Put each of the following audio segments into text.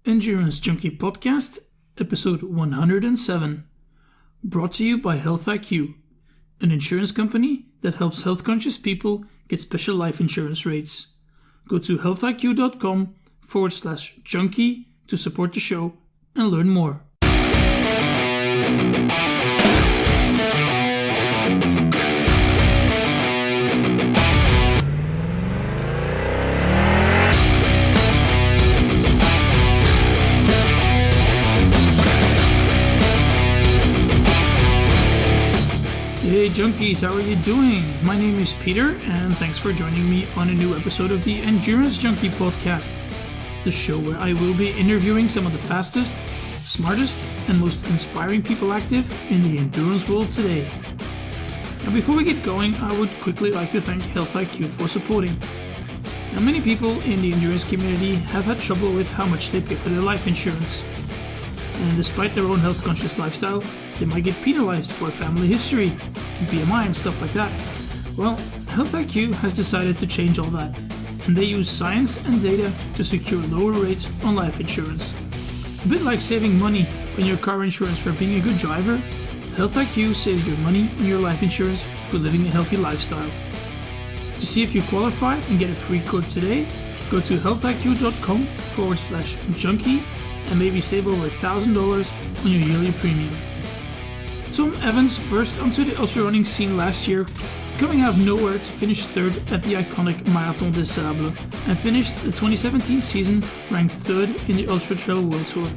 Endurance Junkie Podcast, episode 107. Brought to you by Health IQ, an insurance company that helps health-conscious people get special life insurance rates. Go to healthiq.com/junkie to support the show and learn more. Hey junkies, how are you doing? My name is Peter, and thanks for joining me on a new episode of the Endurance Junkie Podcast, the show where I will be interviewing some of the fastest, smartest, and most inspiring people active in the endurance world today. Now before we get going, I would quickly like to thank Health IQ for supporting. Now many people in the endurance community have had trouble with how much they pay for their life insurance. And despite their own health-conscious lifestyle, they might get penalized for family history, BMI and stuff like that. Well, Health IQ has decided to change all that, and they use science and data to secure lower rates on life insurance. A bit like saving money on your car insurance for being a good driver, Health IQ saves your money on your life insurance for living a healthy lifestyle. To see if you qualify and get a free quote today, go to healthiq.com/junkie and maybe save over $1,000 on your yearly premium. Tom Evans burst onto the ultrarunning scene last year, coming out of nowhere to finish third at the iconic Marathon des Sables, and finished the 2017 season ranked third in the Ultra Trail World Tour.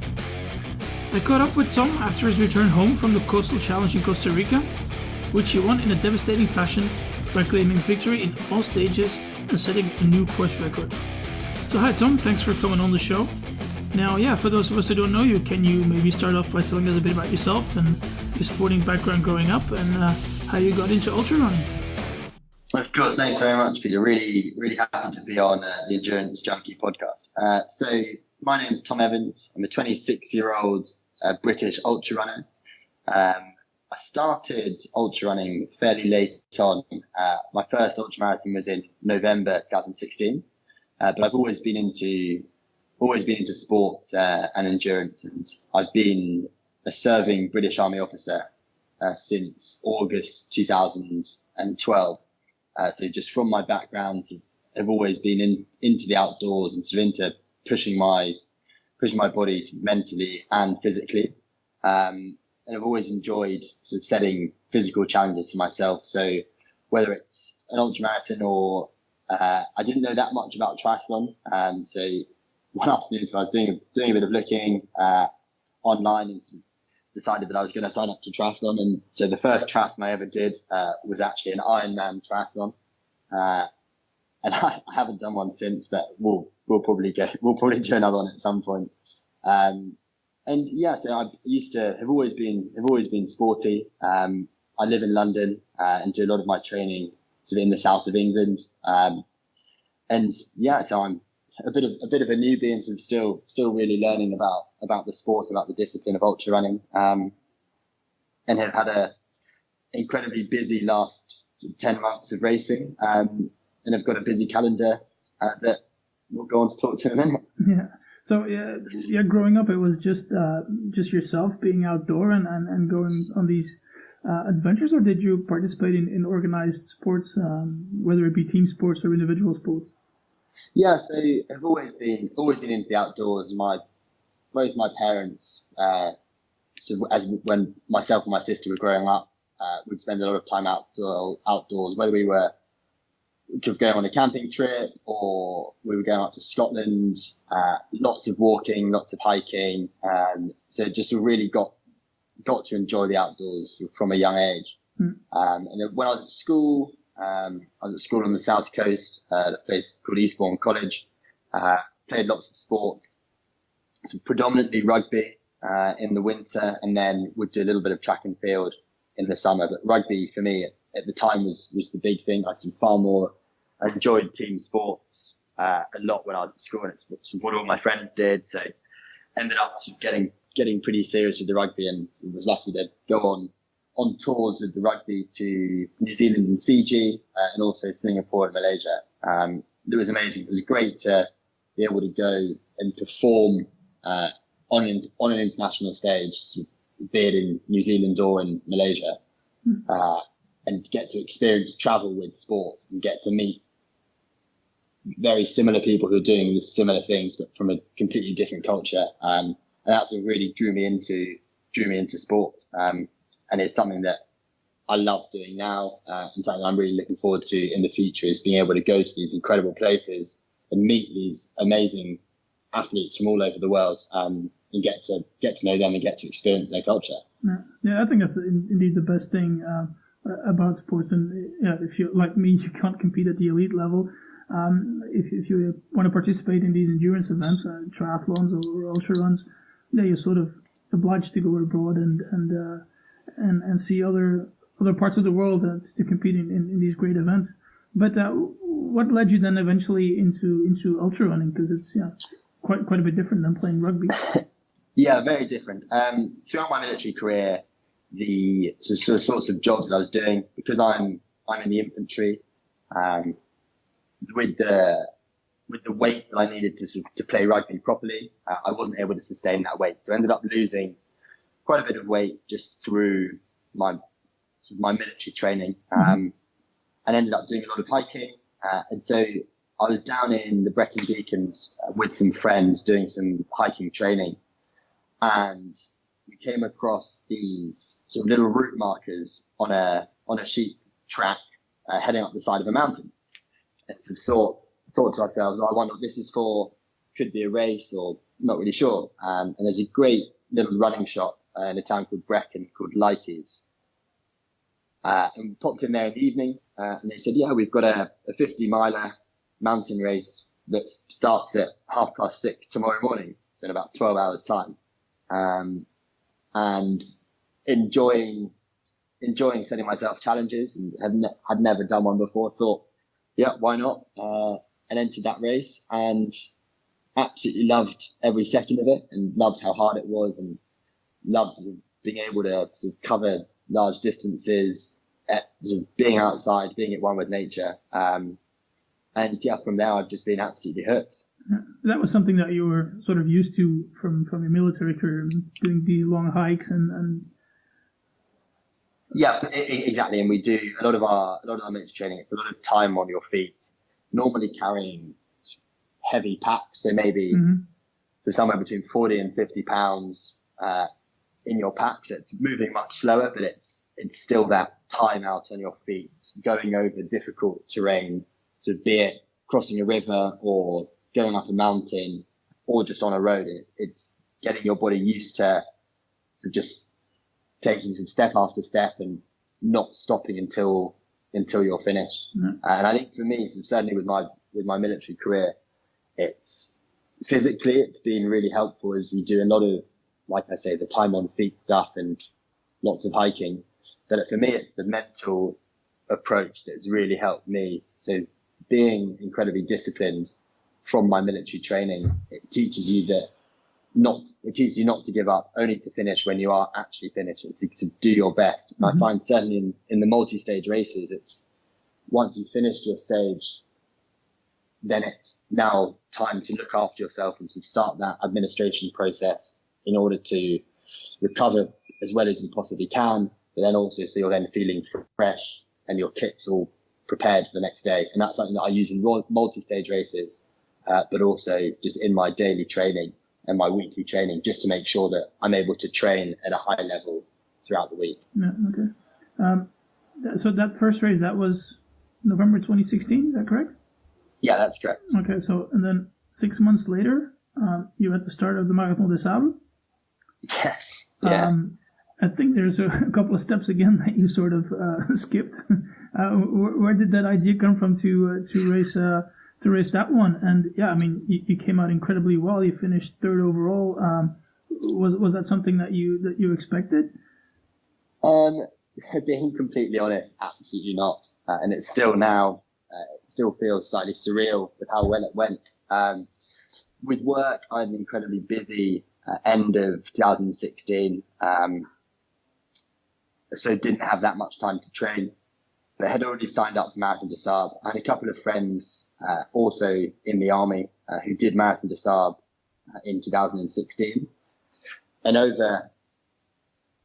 I caught up with Tom after his return home from the Coastal Challenge in Costa Rica, which he won in a devastating fashion by claiming victory in all stages and setting a new course record. So hi Tom, thanks for coming on the show. Now, for those of us who don't know you, can you maybe start off by telling us a bit about yourself and your sporting background growing up and how you got into ultra running? Of course, thanks very much, Peter. Really happy to be on the Endurance Junkie podcast. So my name is Tom Evans. I'm a 26-year-old British ultra runner. I started ultra running fairly late on. My first ultra marathon was in November 2016, but I've always been into sports and endurance, and I've been a serving British Army officer since August 2012. So just from my background, I've always been into the outdoors and sort of into pushing my body mentally and physically. And I've always enjoyed sort of setting physical challenges for myself. So whether it's an ultramarathon or I didn't know that much about triathlon, so one afternoon, so I was doing a bit of looking online and decided that I was going to sign up to triathlon. And so the first triathlon I ever did was actually an Ironman triathlon, and I haven't done one since, but we'll probably do another one at some point. So I have always been sporty. I live in London and do a lot of my training sort of in the south of England, so I'm a bit of a newbie and still really learning about the sport, about the discipline of ultra running, and have had a incredibly busy last 10 months of racing, and I've got a busy calendar that we'll go on to talk to in a minute. Yeah. So growing up, it was just yourself being outdoor and going on these adventures, or did you participate in organized sports, whether it be team sports or individual sports? Yeah, so I've always been into the outdoors. Both my parents, when myself and my sister were growing up, would spend a lot of time outdoors, whether we were going on a camping trip or we were going up to Scotland. Lots of walking, lots of hiking. So just really got to enjoy the outdoors from a young age. And then when I was at school, I was at school on the south coast, at a place called Eastbourne College. Played lots of sports, so predominantly rugby in the winter, and then would do a little bit of track and field in the summer. But rugby for me at the time was the big thing. I enjoyed team sports a lot when I was at school, and it's what all my friends did. So ended up getting pretty serious with the rugby, and was lucky to go on tours with the rugby to New Zealand and Fiji, and also Singapore and Malaysia. It was amazing. It was great to be able to go and perform on an international stage, be it in New Zealand or in Malaysia, and get to experience travel with sports and get to meet very similar people who are doing the similar things, but from a completely different culture. And that's what really drew me into sport. And it's something that I love doing now, and something I'm really looking forward to in the future is being able to go to these incredible places and meet these amazing athletes from all over the world, and get to know them and get to experience their culture. Yeah, I think that's indeed the best thing about sports. And if you're like me, you can't compete at the elite level. If you want to participate in these endurance events, triathlons or ultra runs, you're sort of obliged to go abroad and see other parts of the world to compete in these great events. But what led you then eventually into ultra running? Because it's quite a bit different than playing rugby. Yeah, very different. Throughout my military career, the sorts of jobs that I was doing, because I'm in the infantry, with the weight that I needed to play rugby properly, I wasn't able to sustain that weight. So I ended up losing quite a bit of weight just through my military training, and ended up doing a lot of hiking. And so I was down in the Brecon Beacons with some friends doing some hiking training, and we came across these sort of little route markers on a sheep track heading up the side of a mountain. And so thought to ourselves, I wonder what this is for. Could be a race or not really sure. And there's a great little running shop in a town called Brecon called Lyke's. And we popped in there in the evening, and they said, yeah, we've got a 50-miler mountain race that starts at 6:30 tomorrow morning, so in about 12 hours time. And enjoying setting myself challenges, and had never done one before, thought, yeah, why not? And entered that race and absolutely loved every second of it, and loved how hard it was, and loved being able to sort of cover large distances, sort of being outside, being at one with nature. And from there, I've just been absolutely hooked. That was something that you were sort of used to from your military career, doing these long hikes and. Yeah, exactly. And we do a lot of our military training. It's a lot of time on your feet, normally carrying heavy packs. So maybe so somewhere between 40 and 50 pounds in your pack. So it's moving much slower, but it's still that time out on your feet, going over difficult terrain. So be it crossing a river or going up a mountain or just on a road. It's getting your body used to just taking some step after step and not stopping until you're finished. And I think for me, certainly with my military career, it's been really helpful as we do a lot of, like I say, the time on feet stuff and lots of hiking. But for me, it's the mental approach that's really helped me. So being incredibly disciplined from my military training, it teaches you not to give up, only to finish when you are actually finished. It's to do your best. And I find certainly in the multi-stage races, it's once you've finished your stage, then it's now time to look after yourself and to start that administration process in order to recover as well as you possibly can. But then also, so you're then feeling fresh and your kit's all prepared for the next day. And that's something that I use in multi-stage races, but also just in my daily training and my weekly training, just to make sure that I'm able to train at a high level throughout the week. Yeah, okay. So that first race, that was November 2016, is that correct? Yeah, that's correct. Okay, so, and then 6 months later, you had the start of the Marathon des Sables. Yes. Yeah. I think there's a couple of steps again that you sort of skipped. Where did that idea come from to race that one? And yeah, I mean, you came out incredibly well. You finished third overall. Was that something that you expected? Being completely honest, absolutely not. And it's still now, it still feels slightly surreal with how well it went. With work, I'm incredibly busy end of 2016. So didn't have that much time to train, but had already signed up for Marathon des Sables. I had a couple of friends also in the army who did Marathon des Sables in 2016. And over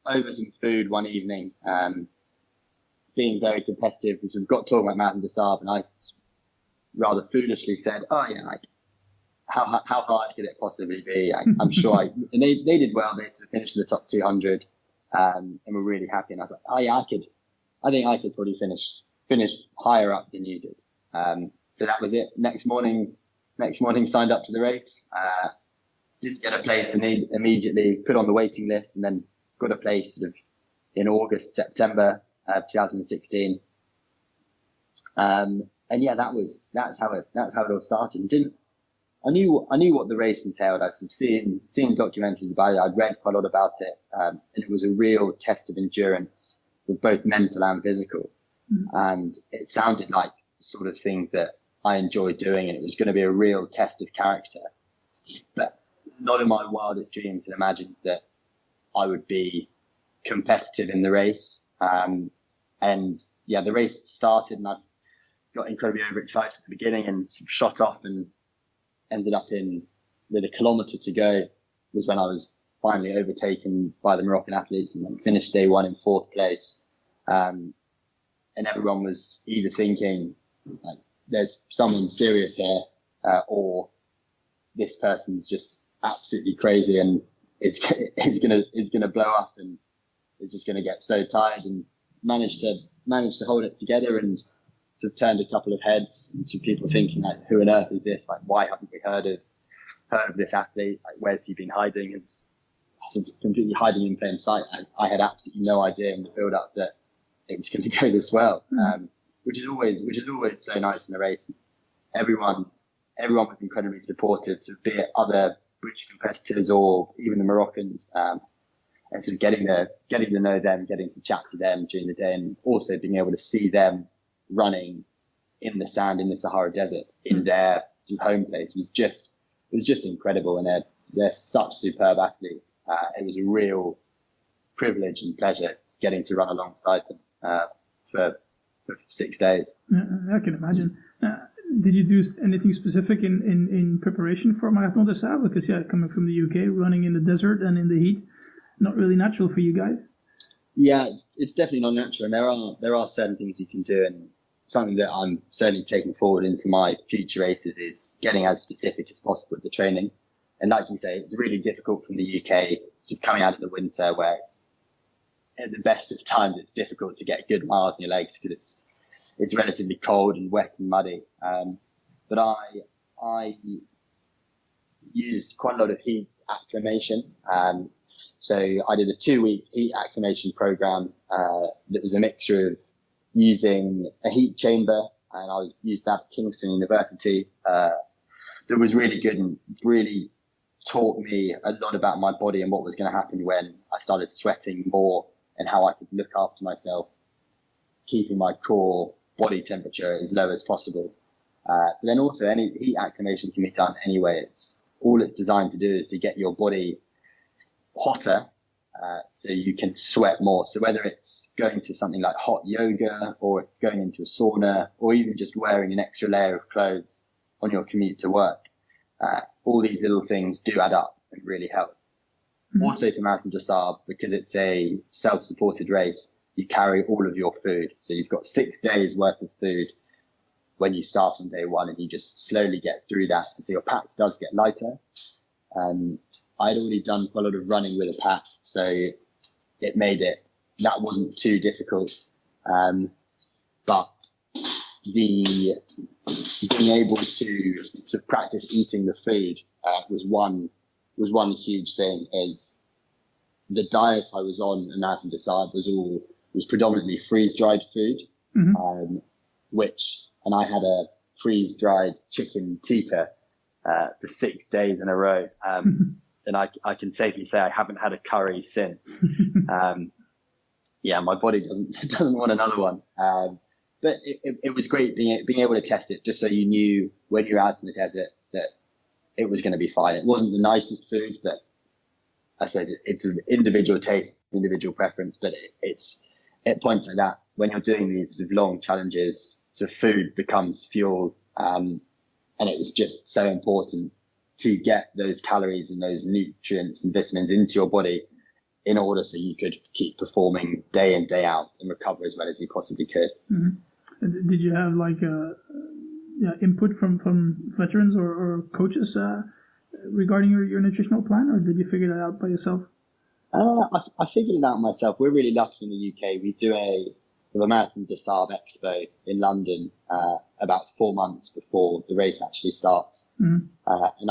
some food one evening, being very competitive, because we've got talking about Marathon des Sables, and I rather foolishly said, "Oh yeah, like, how hard could it possibly be?" I'm sure and they did well. They finished in the top 200, and were really happy. And I was like, "Oh yeah, I think I could probably finish higher up than you did." So that was it. Next morning, signed up to the race. Didn't get a place and immediately put on the waiting list, and then got a place sort of in August, September 2016. And yeah, that's how it all started. I knew what the race entailed. I'd seen documentaries about it. I'd read quite a lot about it, and it was a real test of endurance, for both mental and physical. And it sounded like the sort of thing that I enjoyed doing, and it was going to be a real test of character. But not in my wildest dreams had imagined that I would be competitive in the race. And yeah, the race started, and I got incredibly overexcited at the beginning, and shot off, and ended up with a kilometre to go was when I was finally overtaken by the Moroccan athletes, and then finished day one in 4th place. And everyone was either thinking, like, there's someone serious here, or this person's just absolutely crazy and is gonna blow up and is just gonna get so tired, and managed to hold it together, and sort of turned a couple of heads to people thinking, like, who on earth is this? Like, why haven't we heard of this athlete? Like, where's he been hiding? And sort of completely hiding in plain sight. I had absolutely no idea in the build up that it was going to go this well, which is always so nice in the race. Everyone was incredibly supportive, so be it other British competitors or even the Moroccans, and sort of getting to know them, getting to chat to them during the day, and also being able to see them running in the sand in the Sahara Desert in their home place was just incredible. And they're such superb athletes. It was a real privilege and pleasure getting to run alongside them for 6 days. I can imagine. Did you do anything specific in preparation for Marathon des Sables? Because coming from the UK, running in the desert and in the heat, not really natural for you guys. Yeah, it's definitely not natural, and there are certain things you can do, and something that I'm certainly taking forward into my future races is getting as specific as possible with the training. And like you say, it's really difficult from the UK, sort of coming out of the winter where it's, at the best of times, it's difficult to get good miles in your legs because it's relatively cold and wet and muddy. But I used quite a lot of heat acclimation. So I did a 2-week heat acclimation program that was a mixture of using a heat chamber, and I used that at Kingston University. That was really good and really taught me a lot about my body and what was going to happen when I started sweating more, and how I could look after myself, keeping my core body temperature as low as possible. But then also any heat acclimation can be done anyway. All it's designed to do is to get your body hotter, so you can sweat more. So whether it's going to something like hot yoga, or it's going into a sauna, or even just wearing an extra layer of clothes on your commute to work, all these little things do add up and really help. Also for Marathon des Sables, because it's a self-supported race, you carry all of your food. So you've got 6 days worth of food when you start on day one, and you just slowly get through that. And so your pack does get lighter. I'd already done quite a lot of running with a pack, so that wasn't too difficult. But being able to practice eating the food was one huge thing. Is the diet I was on in Marathon des Sables was predominantly freeze-dried food, and I had a freeze-dried chicken tikka for 6 days in a row. And I can safely say I haven't had a curry since. My body doesn't want another one. But it was great being able to test it, just so you knew when you're out in the desert that it was going to be fine. It wasn't the nicest food, but I suppose it's an individual taste, individual preference. But it's at points like that, when you're doing these sort of long challenges, sort of food becomes fuel. And it was just so important to get those calories and those nutrients and vitamins into your body in order so you could keep performing day in, day out and recover as well as you possibly could. Mm-hmm. Did you have like input from veterans or coaches regarding your nutritional plan, or did you figure that out by yourself? I figured it out myself. We're really lucky in the UK. We do the Marathon des Sables Expo in London about 4 months before the race actually starts. Mm-hmm. And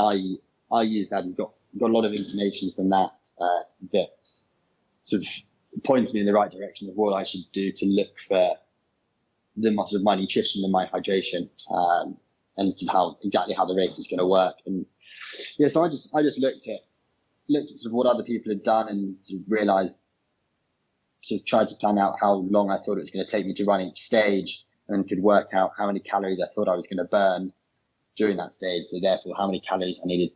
I used that and got a lot of information from that that sort of points me in the right direction of what I should do to look for my nutrition and my hydration, and exactly how the race is going to work. And yeah, so I just looked at sort of what other people had done and sort of realized, sort of tried to plan out how long I thought it was going to take me to run each stage, and could work out how many calories I thought I was going to burn during that stage. So therefore, how many calories I needed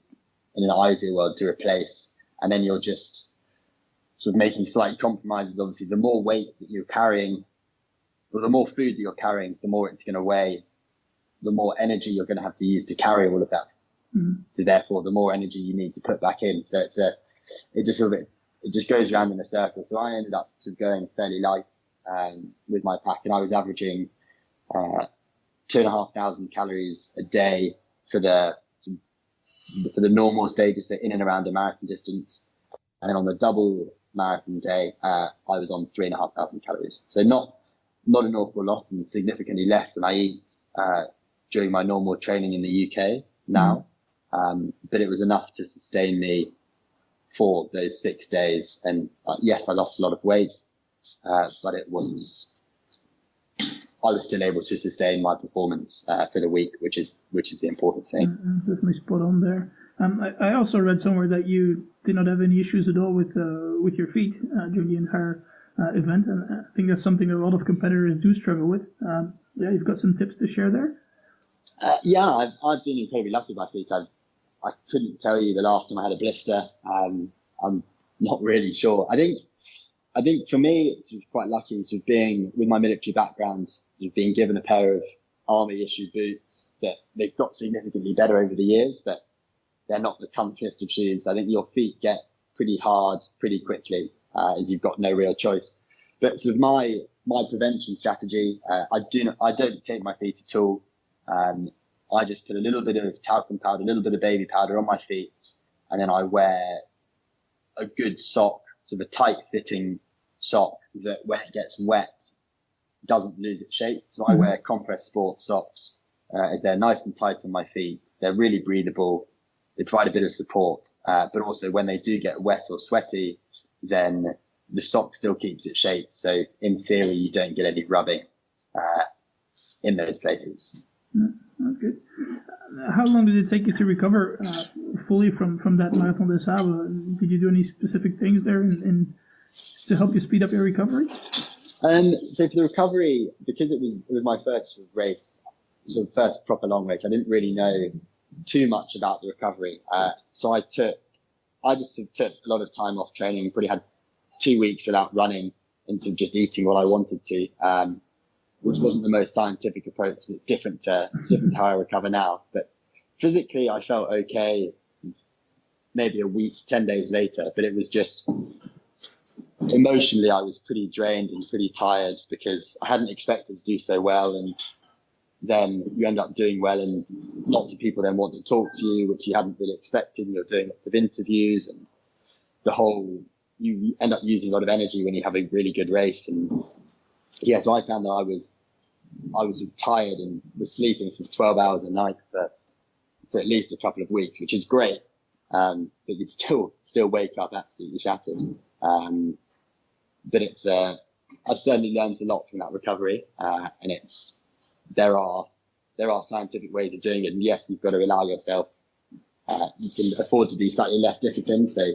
in an ideal world to replace. And then you're just sort of making slight compromises. Obviously, the more weight that you're carrying, or the more food that you're carrying, the more it's going to weigh, the more energy you're going to have to use to carry all of that. Mm-hmm. So therefore, the more energy you need to put back in. So it just goes around in a circle. So I ended up sort of going fairly light with my pack, and I was averaging 2,500 calories a day for the normal stages, so in and around a marathon distance. And then on the double marathon day, I was on 3,500 calories. So not an awful lot, and significantly less than I eat during my normal training in the UK now. But it was enough to sustain me for those 6 days. And yes, I lost a lot of weight, but I was still able to sustain my performance for the week, which is the important thing. Definitely spot on there. I also read somewhere that you did not have any issues at all with your feet during the entire event, and I think that's something that a lot of competitors do struggle with. You've got some tips to share there? I've been incredibly lucky with my feet. I couldn't tell you the last time I had a blister. I'm not really sure. I think for me, it's quite lucky sort of being with my military background, sort of being given a pair of army issued boots that they've got significantly better over the years, but they're not the comfiest of shoes. I think your feet get pretty hard pretty quickly, as you've got no real choice. But sort of my prevention strategy, I don't take my feet at all. I just put a little bit of talcum powder, a little bit of baby powder on my feet, and then I wear a good sock, sort of a tight fitting sock that when it gets wet doesn't lose its shape. So I wear compressed sport socks as they're nice and tight on my feet. They're really breathable. They provide a bit of support, but also when they do get wet or sweaty, then the sock still keeps its shape. So in theory, you don't get any rubbing in those places. That's good. How long did it take you to recover fully from that Marathon des Sables? Did you do any specific things there to help you speed up your recovery? So for the recovery, because it was my first race, sort of first proper long race, I didn't really know too much about the recovery. So I just took a lot of time off training, probably had 2 weeks without running into just eating what I wanted to, which wasn't the most scientific approach. It's different to how I recover now. But physically, I felt okay maybe a week, 10 days later, but it was just emotionally, I was pretty drained and pretty tired because I hadn't expected to do so well. And then you end up doing well, and lots of people then want to talk to you, which you hadn't really expected. And you're doing lots of interviews, and you end up using a lot of energy when you have a really good race. And yeah, so I found that I was sort of tired and was sleeping sort of 12 hours a night for at least a couple of weeks, which is great. But you'd still wake up absolutely shattered. But I've certainly learned a lot from that recovery, and there are scientific ways of doing it. And yes, you've got to allow yourself. You can afford to be slightly less disciplined. So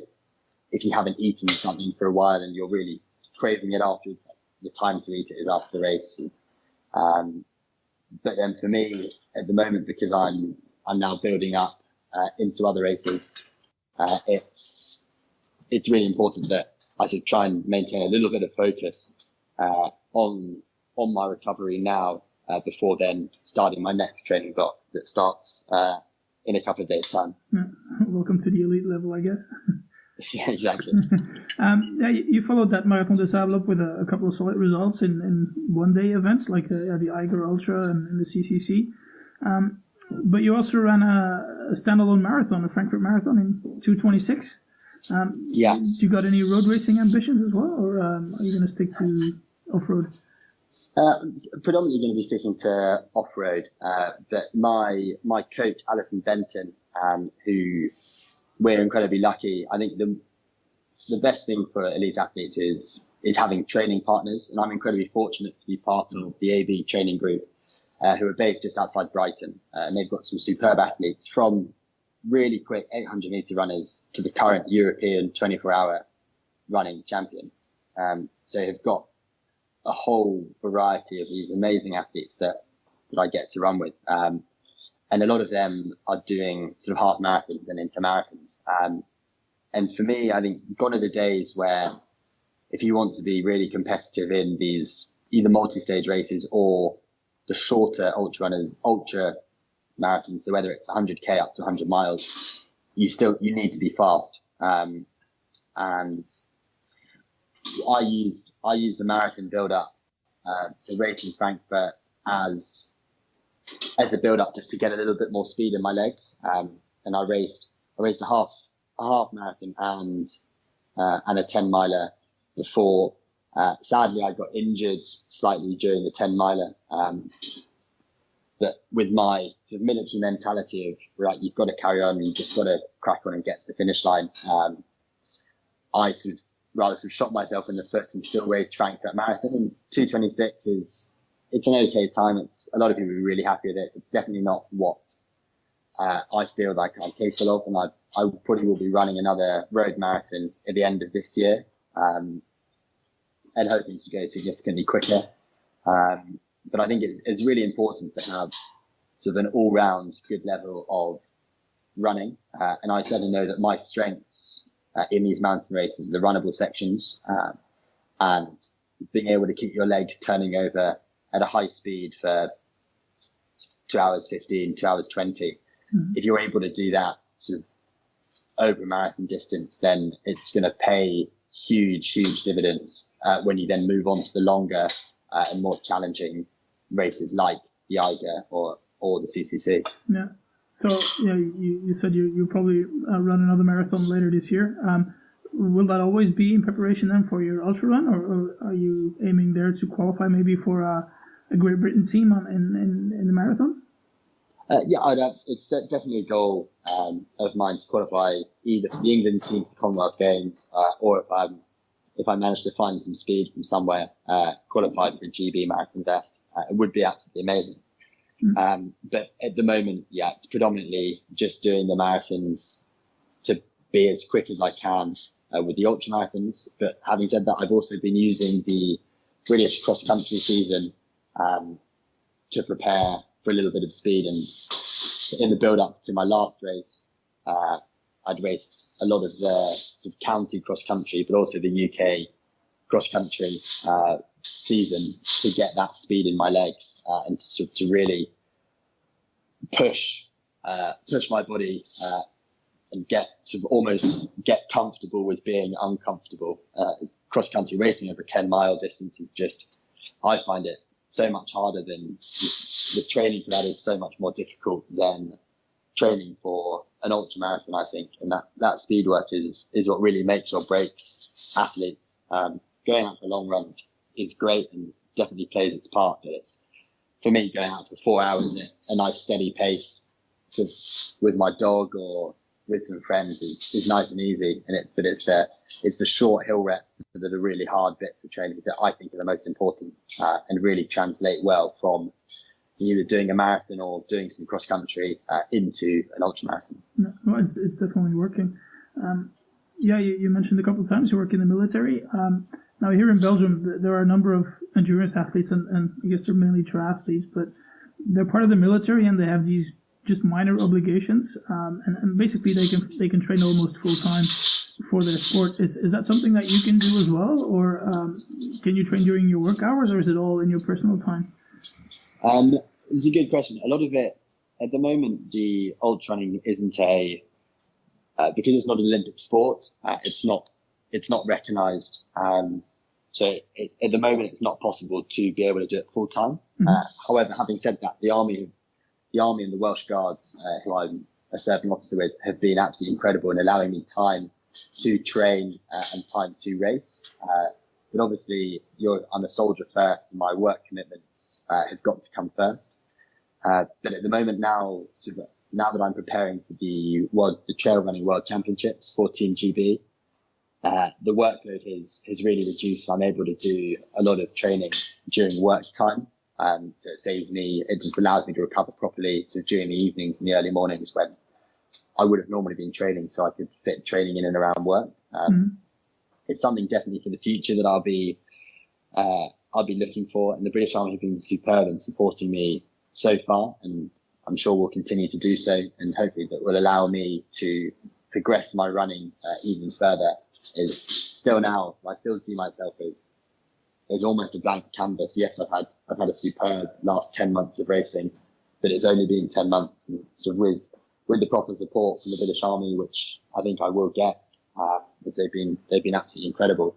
if you haven't eaten something for a while and you're really craving it afterwards, the time to eat it is after the race. But then for me at the moment, because I'm now building up into other races, it's really important that I should try and maintain a little bit of focus on my recovery now before then starting my next training block that starts in a couple of days' time. Yeah. Welcome to the elite level, I guess. Yeah, exactly. You followed that Marathon des Sables up with a couple of solid results in one-day events like the Eiger Ultra and the CCC. But you also ran a standalone marathon, a Frankfurt Marathon in 2:26. Yeah. You got any road racing ambitions as well, or are you going to stick to off-road? Predominantly going to be sticking to off-road. But my coach, Alison Benton, who we're incredibly lucky. I think the best thing for elite athletes is having training partners, and I'm incredibly fortunate to be part of the AB training group, who are based just outside Brighton, and they've got some superb athletes from really quick 800 meter runners to the current European 24-hour running champion. So they've got a whole variety of these amazing athletes that I get to run with. And a lot of them are doing sort of half marathons and intermarathons. And for me, I think gone are the days where if you want to be really competitive in these either multi-stage races or the shorter ultra marathons, so whether it's 100k up to 100 miles, you need to be fast. And I used the marathon build-up, so racing Frankfurt as a build-up just to get a little bit more speed in my legs. And I raced a half marathon and a 10 miler before. Sadly, I got injured slightly during the 10 miler. But with my sort of military mentality of, right, you've got to carry on, you've just got to crack on and get to the finish line. I sort of shot myself in the foot and still raced Frankfurt Marathon. And 2:26 it's an okay time. It's a lot of people are really happy with it. It's definitely not what I feel like I'm capable of, and I probably will be running another road marathon at the end of this year, and hoping to go significantly quicker. But I think it's really important to have sort of an all-round good level of running, and I certainly know that my strengths in these mountain races are the runnable sections, and being able to keep your legs turning over at a high speed for 2 hours 15, 2 hours 20. Mm-hmm. If you're able to do that sort of over a marathon distance, then it's going to pay huge dividends when you then move on to the longer and more challenging races like the Eiger or the CCC. Yeah. So yeah, you said you probably run another marathon later this year. Will that always be in preparation then for your ultra run, or are you aiming there to qualify maybe for a Great Britain team in the marathon? It's definitely a goal of mine to qualify either for the England team for Commonwealth Games, or if I manage to find some speed from somewhere, qualify for a GB marathon vest. It would be absolutely amazing. Mm-hmm. But at the moment, it's predominantly just doing the marathons to be as quick as I can with the ultra marathons. But having said that, I've also been using the British cross country season to prepare for a little bit of speed. And in the build up to my last race, I'd raced a lot of the sort of county cross country, but also the UK cross country season to get that speed in my legs and to really push my body and almost get comfortable with being uncomfortable. Cross country racing over 10 mile distance is just, I find it so much harder than the training for that is so much more difficult than training for an ultra marathon, I think. And that speed work is what really makes or breaks athletes. Going out for long runs is great and definitely plays its part, but it's, for me, going out for 4 hours at a nice steady pace sort of with my dog or with some friends is nice and easy. But it's the short hill reps that are the really hard bits of training that I think are the most important and really translate well from either doing a marathon or doing some cross country into an ultra marathon. No, it's definitely working. You mentioned a couple of times you work in the military. Now here in Belgium, there are a number of endurance athletes, and I guess they're mainly triathletes, but they're part of the military and they have these just minor obligations, and basically they can train almost full time for their sport. Is that something that you can do as well, or can you train during your work hours, or is it all in your personal time? It's a good question. A lot of it at the moment, the ultra running isn't because it's not an Olympic sport. It's not recognised. At the moment, it's not possible to be able to do it full time. However, having said that, the army and the Welsh Guards, who I'm a serving officer with, have been absolutely incredible in allowing me time to train and time to race. But obviously, I'm a soldier first, and my work commitments have got to come first. But at the moment now that I'm preparing for the Trail Running World Championships for Team GB, the workload has really reduced. I'm able to do a lot of training during work time. So it just allows me to recover properly during the evenings and the early mornings when I would have normally been training, so I could fit training in and around work. It's something definitely for the future that I'll be looking for. And the British Army have been superb in supporting me so far, and I'm sure will continue to do so. And hopefully that will allow me to progress my running even further. Is still now, I still see myself as almost a blank canvas. Yes, I've had a superb last 10 months of racing, but it's only been 10 months. And sort of with the proper support from the British Army, which I think I will get, as they've been absolutely incredible.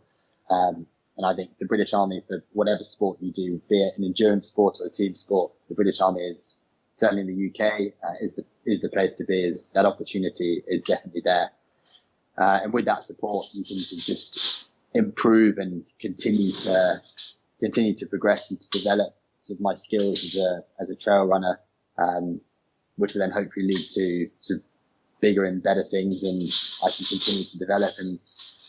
And I think the British Army, for whatever sport you do, be it an endurance sport or a team sport, the British Army is certainly in the UK is the place to be. Is that opportunity is definitely there. And with that support, you can just improve and continue to progress and to develop sort of my skills as a trail runner, which will then hopefully lead to sort of bigger and better things, and I can continue to develop and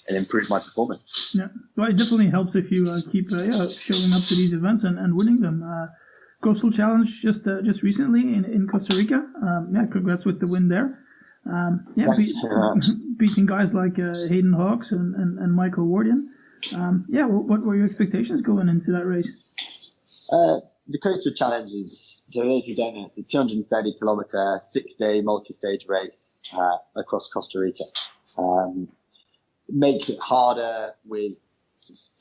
improve my performance. Yeah, well, it definitely helps if you keep showing up to these events and winning them. Coastal Challenge just recently in Costa Rica. Congrats with the win there. Beating guys like Hayden Hawks and Michael Wardian. What were your expectations going into that race? The Coastal Challenge is, so those who don't know, it's a 230 kilometer, 6-day multi-stage race across Costa Rica. It makes it harder with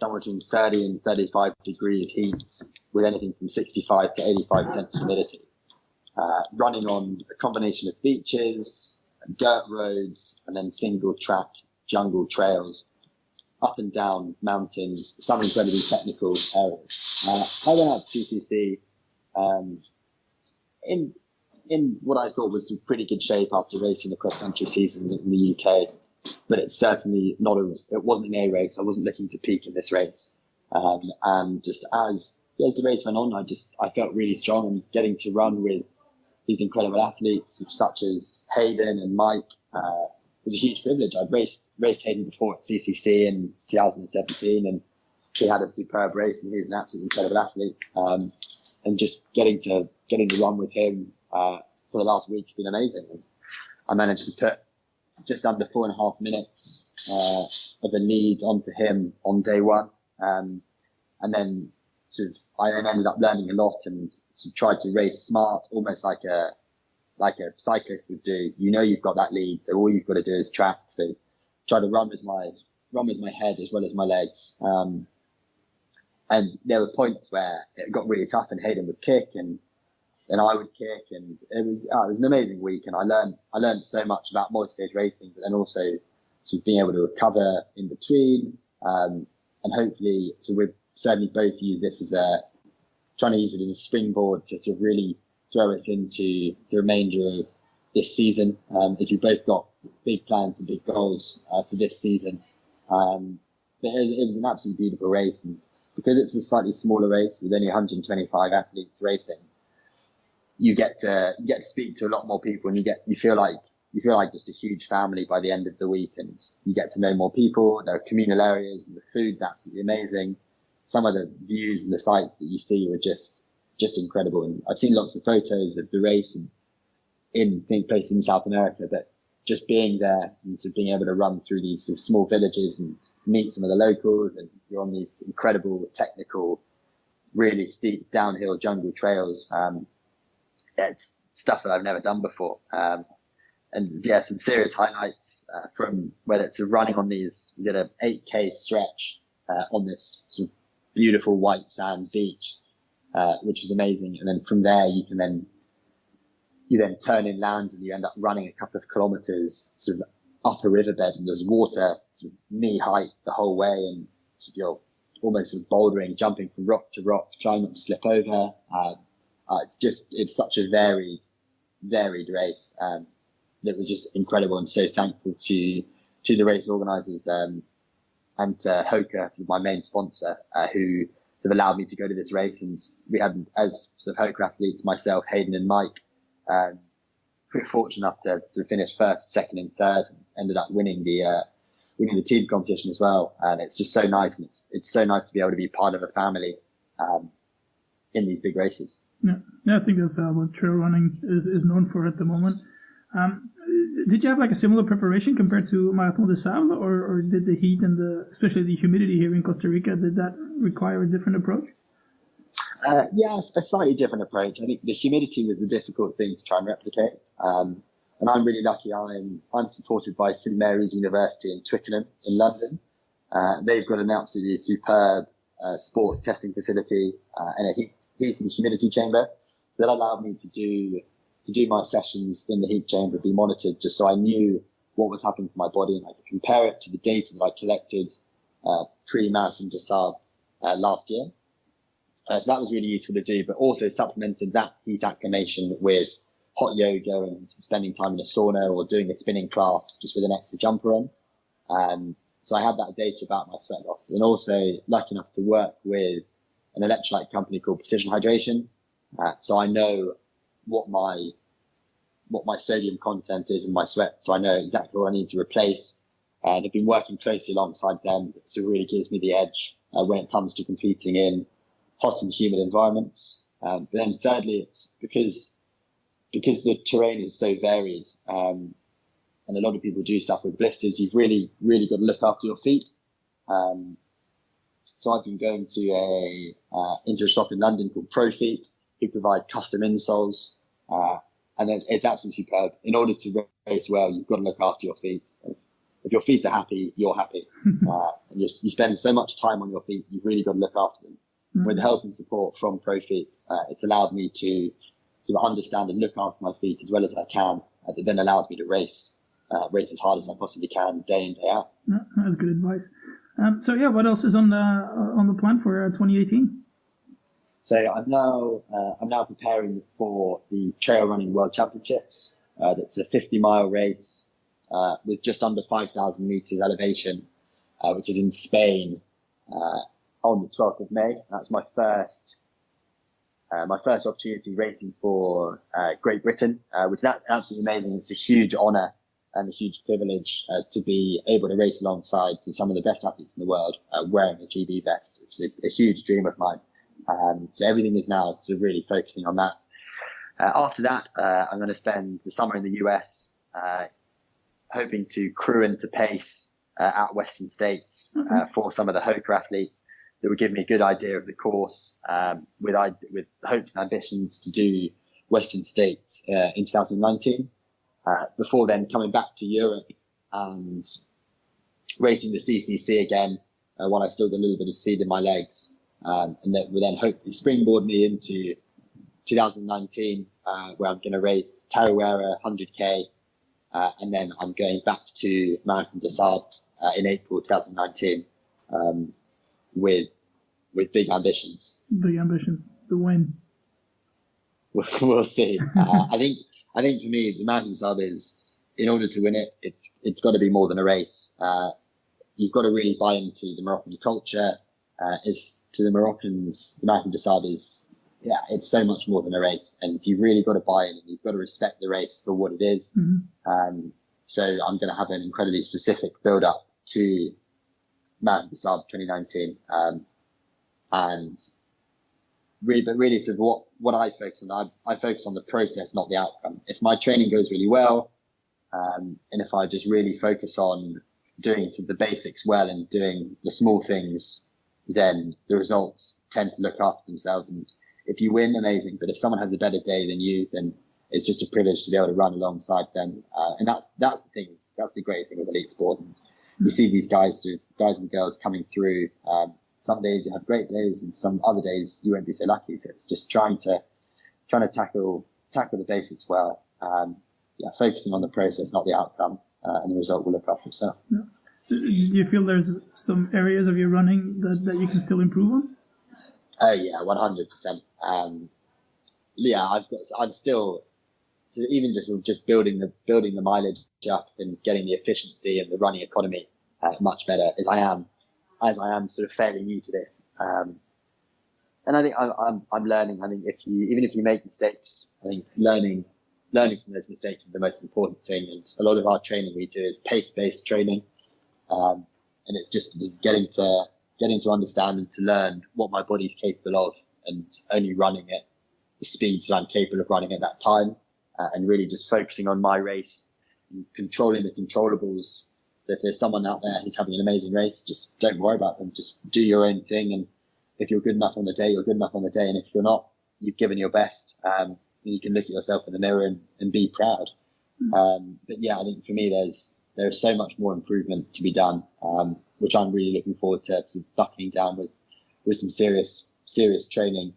somewhere between 30 and 35 degrees heat, with anything from 65 to 85% humidity. Running on a combination of beaches, dirt roads, and then single track jungle trails up and down mountains, some incredibly technical areas. I went out to CCC in what I thought was some pretty good shape after racing the cross country season in the UK, but it's certainly it wasn't an A race. I wasn't looking to peak in this race. And just as the race went on, I felt really strong, and getting to run with these incredible athletes such as Hayden and Mike was a huge privilege. I'd raced Hayden before at CCC in 2017, and he had a superb race, and he's an absolutely incredible athlete. And just getting to run with him for the last week has been amazing. And I managed to put just under 4.5 minutes of a lead onto him on day one, and then I then ended up learning a lot and tried to race smart, almost like a cyclist would do. You've got that lead, so all you've got to do is track. So try to run with my head as well as my legs. And there were points where it got really tough, and Hayden would kick, and then I would kick, and it was an amazing week. And I learned so much about multi-stage racing, but then also sort of being able to recover in between, and hopefully, so we've certainly both use this trying to use it as a springboard to sort of really throw us into the remainder of this season, as we both got big plans and big goals for this season. But it was an absolutely beautiful race, and because it's a slightly smaller race with only 125 athletes racing, you get to speak to a lot more people, and you feel like just a huge family by the end of the week, and you get to know more people. There are communal areas, and the food's absolutely amazing. Some of the views and the sights that you see were just incredible. And I've seen lots of photos of the race in places in South America, but just being there and sort of being able to run through these sort of small villages and meet some of the locals, and you're on these incredible technical, really steep downhill jungle trails. It's stuff that I've never done before. And yeah, some serious highlights from whether it's running on these. We did an 8K stretch on this sort of beautiful white sand beach, which was amazing. And then from there, you can then you then turn inland and you end up running a couple of kilometers sort of up a riverbed, and there's water sort of knee height the whole way, and sort of you're almost sort of bouldering, jumping from rock to rock, trying not to slip over. It's such a varied race. That was just incredible, and so thankful to the race organisers and to Hoka, sort of my main sponsor, who sort of allowed me to go to this race. And we had, as sort of Hoka athletes, myself, Hayden, and Mike, we were fortunate enough to sort of finish first, second, and third, and ended up winning the team competition as well. And it's just so nice, and it's so nice to be able to be part of a family in these big races. Yeah, I think that's what trail running is known for at the moment. Did you have like a similar preparation compared to Marathon des Sables, or did the heat and especially the humidity here in Costa Rica, did that require a different approach? Yeah, a slightly different approach. I think the humidity was the difficult thing to try and replicate. And I'm really lucky. I'm supported by St Mary's University in Twickenham in London. They've got an absolutely superb sports testing facility and a heat and humidity chamber. So that allowed me to do my sessions in the heat chamber, be monitored, just so I knew what was happening to my body, and I could compare it to the data that I collected pre-Marathon des Sables last year. So that was really useful to do, but also supplemented that heat acclimation with hot yoga and spending time in a sauna or doing a spinning class just with an extra jumper on. So I had that data about my sweat loss, and also lucky enough to work with an electrolyte company called Precision Hydration. So I know what my sodium content is in my sweat, so I know exactly what I need to replace. And I've been working closely alongside them, so it really gives me the edge when it comes to competing in hot and humid environments. But then thirdly, it's because the terrain is so varied, and a lot of people do suffer with blisters, you've really, really got to look after your feet. So I've been going to into a shop in London called ProFeet, who provide custom insoles. And it's absolutely superb. In order to race well, you've got to look after your feet. If your feet are happy, you're happy. And you spend so much time on your feet, you've really got to look after them. With the help and support from ProFeet, it's allowed me to sort of understand and look after my feet as well as I can. That then allows me to race as hard as I possibly can, day in, day out. Yeah, that's good advice. So yeah, what else is on the plan for 2018? So I'm now preparing for the Trail Running World Championships. That's a 50-mile race with just under 5,000 meters elevation, which is in Spain on the 12th of May. That's my first opportunity racing for Great Britain, which is absolutely amazing. It's a huge honour and a huge privilege to be able to race alongside some of the best athletes in the world wearing a GB vest, which is a huge dream of mine. So everything is now sort of really focusing on that. After that, I'm going to spend the summer in the US, hoping to crew and to pace at Western States for some of the Hoka athletes. That would give me a good idea of the course, with hopes and ambitions to do Western States in 2019. Before then, coming back to Europe and racing the CCC again, when I've still got a little bit of speed in my legs. And that will then hopefully springboard me into 2019, where I'm going to race Tarawera 100k, and then I'm going back to Marathon des Sables in April 2019, with big ambitions. Big ambitions, the win. We'll see. I think for me, the Marathon des Sables is, in order to win it, it's got to be more than a race. You've got to really buy into the Moroccan culture. Is to the Moroccans, the Marathon des Sables, it's so much more than a race, and you've really got to buy in, and you've got to respect the race for what it is. Mm-hmm. So I'm going to have an incredibly specific build up to Marathon des Sables 2019, and really sort of what I focus on. I focus on the process, not the outcome. If my training goes really well, and if I just really focus on doing the basics well and doing the small things, then the results tend to look after themselves. And if you win, amazing. But if someone has a better day than you, then it's just a privilege to be able to run alongside them. And that's the thing. That's the great thing with elite sport. And you see these guys and girls coming through. Some days you have great days, and some other days you won't be so lucky. So it's just trying to tackle tackle the basics well. Focusing on the process, not the outcome, and the result will look after itself. Yeah. Do you feel there's some areas of your running that you can still improve on? Oh yeah, 100%. I'm still, so even just building the mileage up and getting the efficiency and the running economy much better as I am sort of fairly new to this. And I think I'm learning. I think even if you make mistakes, I think learning from those mistakes is the most important thing. And a lot of our training we do is pace-based training, and it's just getting to understand and to learn what my body's capable of, and only running at the speeds that I'm capable of running at that time, and really just focusing on my race and controlling the controllables. So if there's someone out there who's having an amazing race, just don't worry about them. Just do your own thing, and if you're good enough on the day, you're good enough on the day. And if you're not, you've given your best. You can look at yourself in the mirror and be proud. But yeah, I think for me, there's so much more improvement to be done, which I'm really looking forward to buckling down with some serious training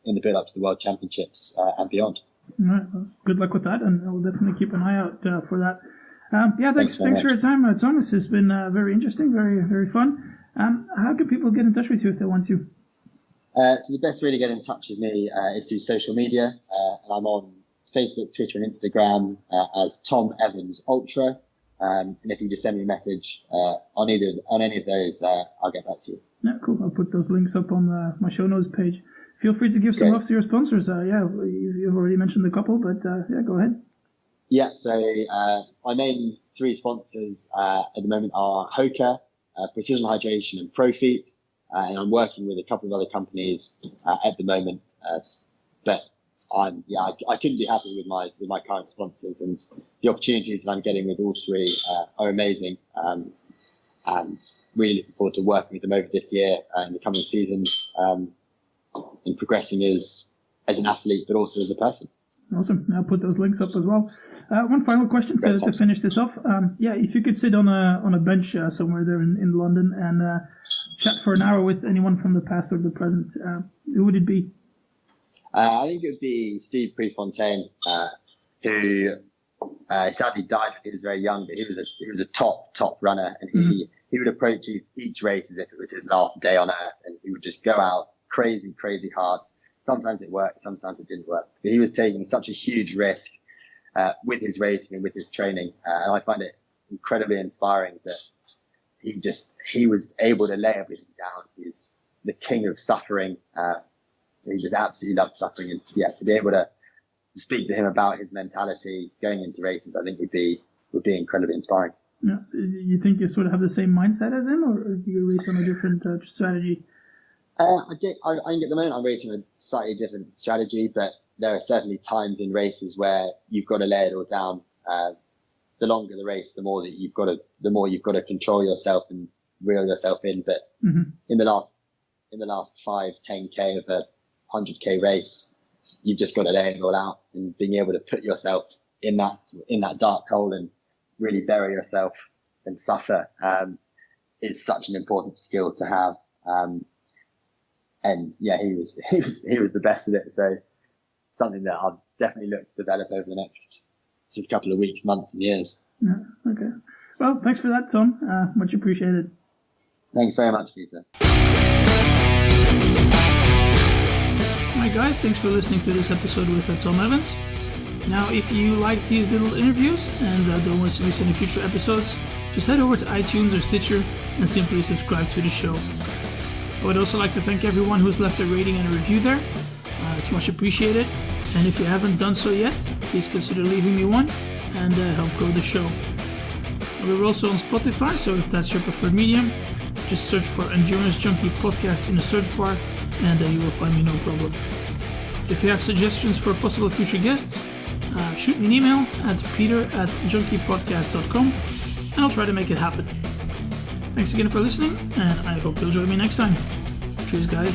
in the build up to the World Championships and beyond. All right, well, good luck with that, and I'll definitely keep an eye out for that. Thanks for your time, Thomas. It's been very interesting, very, very fun. How can people get in touch with you if they want to? So the best way to get in touch with me is through social media. And I'm on Facebook, Twitter, and Instagram as Tom Evans Ultra. And if you just send me a message on any of those, I'll get back to you. Yeah, cool. I'll put those links up on my show notes page. Feel free to give some love to your sponsors. You've already mentioned a couple, but go ahead. Yeah, so my main three sponsors at the moment are Hoka, Precision Hydration, and Profeet. And I'm working with a couple of other companies at the moment, but I couldn't be happy with my current sponsors, and the opportunities that I'm getting with all three are amazing, and really looking forward to working with them over this year in the coming seasons, and progressing as an athlete, but also as a person. Awesome. I'll put those links up as well. One final question to finish this off. If you could sit on a bench somewhere there in London and chat for an hour with anyone from the past or the present, who would it be? I think it would be Steve Prefontaine, who sadly died when he was very young, but he was a top runner, and he would approach each race as if it was his last day on earth, and he would just go out crazy hard. Sometimes it worked, sometimes it didn't work. But he was taking such a huge risk with his racing and with his training. And I find it incredibly inspiring that he was able to lay everything down. He's the king of suffering. He just absolutely loved suffering. And to be able to speak to him about his mentality going into races, I think would be incredibly inspiring. Yeah. You think you sort of have the same mindset as him, or do you race on a different strategy? I think at the moment I'm racing a slightly different strategy, but there are certainly times in races where you've got to lay it all down. The longer the race, the more you've got to control yourself and reel yourself in. But in the last 5-10K of a 100K race, you've just got to lay it all out, and being able to put yourself in that dark hole and really bury yourself and suffer is such an important skill to have. And yeah, he was the best at it. So something that I'll definitely look to develop over the next couple of weeks, months, and years. Yeah, okay. Well, thanks for that, Tom. Much appreciated. Thanks very much, Peter. Alright guys, thanks for listening to this episode with Tom Evans. Now, if you like these little interviews and don't want to miss any future episodes, just head over to iTunes or Stitcher and simply subscribe to the show. I would also like to thank everyone who's left a rating and a review there. It's much appreciated. And if you haven't done so yet, please consider leaving me one and help grow the show. We're also on Spotify, so if that's your preferred medium, just search for Endurance Junkie Podcast in the search bar and you will find me no problem. If you have suggestions for possible future guests, shoot me an email at peter@junkiepodcast.com and I'll try to make it happen. Thanks again for listening, and I hope you'll join me next time. Cheers, guys.